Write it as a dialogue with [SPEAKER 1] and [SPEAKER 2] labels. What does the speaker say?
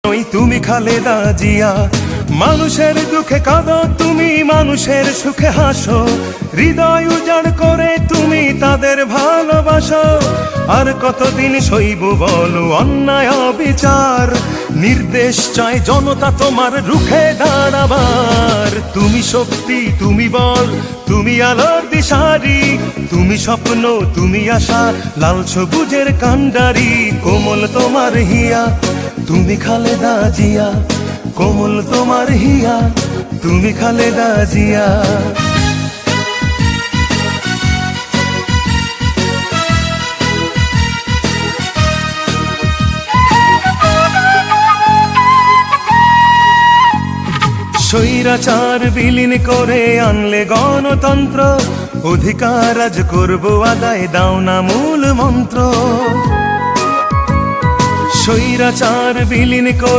[SPEAKER 1] ওই তুমি খালেদা জিয়া। মানুষের দুঃখে কাঁদো তুমি, মানুষের সুখে হাসো, হৃদয় উজাড় করে তুমি তাদের ভালোবাসো। আর কতদিন সইব বলো অন্যায় অবিচার, নির্দেশ চায় জনতা তোমার রুখে দাঁড়াবার। তুমি শক্তি, তুমি বল, তুমি আলোর দিশারি, তুমি স্বপ্ন, তুমি আশা, লাল সবুজের কান্ডারি। কোমল তোমার হিয়া, তুমি খালেদা জিয়া, কোমল তোমার হিয়া, তুমি খালেদা জিয়া। স্বৈরাচার বিলীন করে আনলে গণতন্ত্র, অধিকার আজ করব আদায়, দাও না মূল মন্ত্র। স্বৈরাচার বিলীন করে